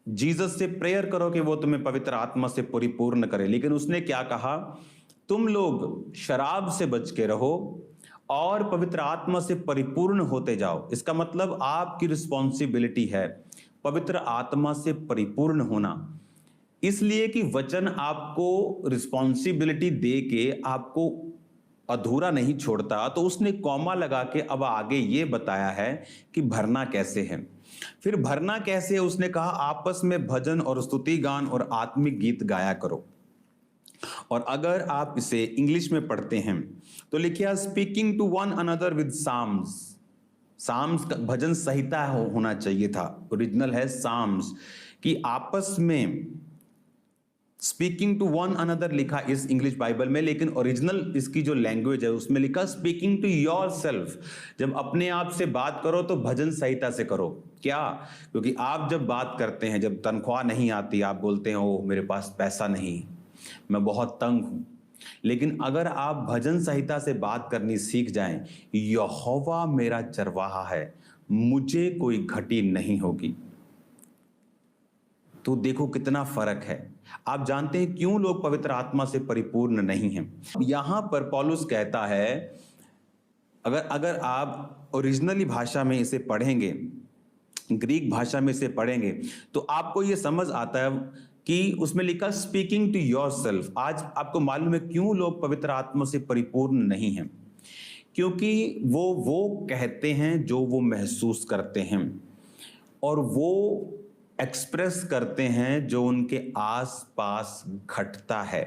Jesus से prayer करो कि वो तुम्हें पवित्र आत्मा से परिपूर्ण करे। लेकिन उसने क्या कहा, तुम लोग शराब से बच के रहो और पवित्र आत्मा से परिपूर्ण होते जाओ। इसका मतलब आपकी रिस्पॉन्सिबिलिटी है पवित्र आत्मा से परिपूर्ण होना, इसलिए कि वचन आपको रिस्पॉन्सिबिलिटी दे के आपको अधूरा नहीं छोड़ता। तो उसने कॉमा लगा के अब आगे ये बताया है कि भरना कैसे है। फिर भरना कैसे है, उसने कहा आपस में भजन और स्तुति गान और आत्मिक गीत गाया करो। और अगर आप इसे इंग्लिश में पढ़ते हैं तो लिखिए speaking to one another with psalms. Psalms का भजन संहिता होना चाहिए था, ओरिजिनल है साम्स, कि आपस में स्पीकिंग टू वन अनदर लिखा इस इंग्लिश बाइबल में, लेकिन ओरिजिनल इसकी जो लैंग्वेज है उसमें लिखा स्पीकिंग टू योर सेल्फ। जब अपने आप से बात करो तो भजन संहिता से करो। क्या? क्योंकि आप जब बात करते हैं, जब तनख्वाह नहीं आती, आप बोलते हैं ओ मेरे पास पैसा नहीं, मैं बहुत तंग हूं। लेकिन अगर आप भजन संहिता से बात करनी सीख जाएं, यहोवा मेरा चरवाहा है, मुझे कोई घटी नहीं होगी, तो देखो कितना फर्क है। आप जानते हैं क्यों लोग पवित्र आत्मा से परिपूर्ण नहीं हैं? यहां पर पौलुस कहता है, अगर आप ओरिजिनली भाषा में इसे पढ़ेंगे, ग्रीक भाषा में इसे पढ़ेंगे, तो आपको यह समझ आता है कि उसमें लिखा स्पीकिंग टू योरसेल्फ। आज आपको मालूम है क्यों लोग पवित्र आत्मा से परिपूर्ण नहीं हैं? क्योंकि वो कहते हैं जो वो महसूस करते हैं, और वो एक्सप्रेस करते हैं जो उनके आसपास घटता है।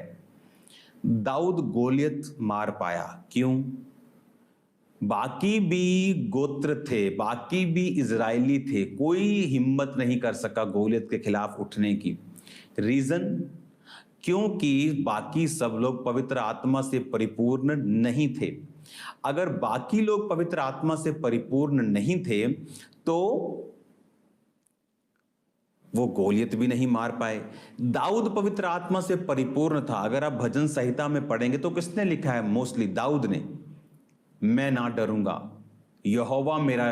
दाऊद गोलियत मार पाया, क्यों? बाकी भी गोत्र थे, बाकी भी इजरायली थे, कोई हिम्मत नहीं कर सका गोलियत के खिलाफ उठने की। रीजन? क्योंकि बाकी सब लोग पवित्र आत्मा से परिपूर्ण नहीं थे। अगर बाकी लोग पवित्र आत्मा से परिपूर्ण नहीं थे तो वो गोलियत भी नहीं मार पाए। दाऊद पवित्र आत्मा से परिपूर्ण था। अगर आप भजन संहिता में पढ़ेंगे तो किसने लिखा है? मोस्टली दाऊद ने। मैं ना डरूंगा, यहोवा मेरा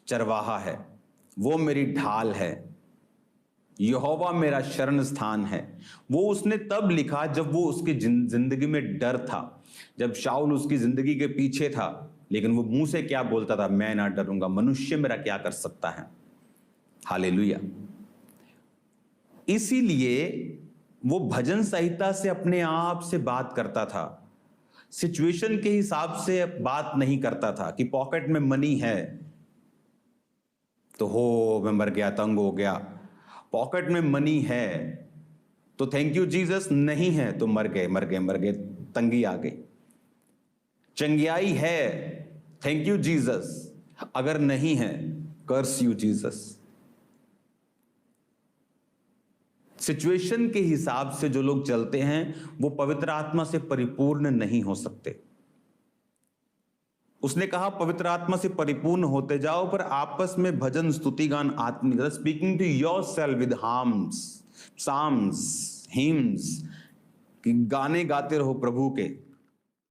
चरवाहा है, वो मेरी ढाल है, यहोवा मेरा शरण स्थान है। वो उसने तब लिखा जब वो उसकी जिंदगी में डर था, जब शाऊल उसकी जिंदगी के पीछे था। लेकिन वो मुंह से क्या बोलता था? मैं ना डरूंगा, मनुष्य मेरा क्या कर सकता है। हालेलुया। इसीलिए वो भजन संहिता से अपने आप से बात करता था, सिचुएशन के हिसाब से बात नहीं करता था कि पॉकेट में मनी है तो हो मैं मर गया, तंग हो गया। पॉकेट में मनी है तो थैंक यू जीसस, नहीं है तो मर गए, तंगी आ गई। चंगियाई है, थैंक यू जीसस, अगर नहीं है कर्स यू जीसस। सिचुएशन के हिसाब से जो लोग चलते हैं वो पवित्र आत्मा से परिपूर्ण नहीं हो सकते। उसने कहा पवित्र आत्मा से परिपूर्ण होते जाओ, पर आपस में भजन स्तुति गान आत्मिक, speaking to yourself with hymns, psalms, hymns, कि गाने गाते रहो प्रभु के।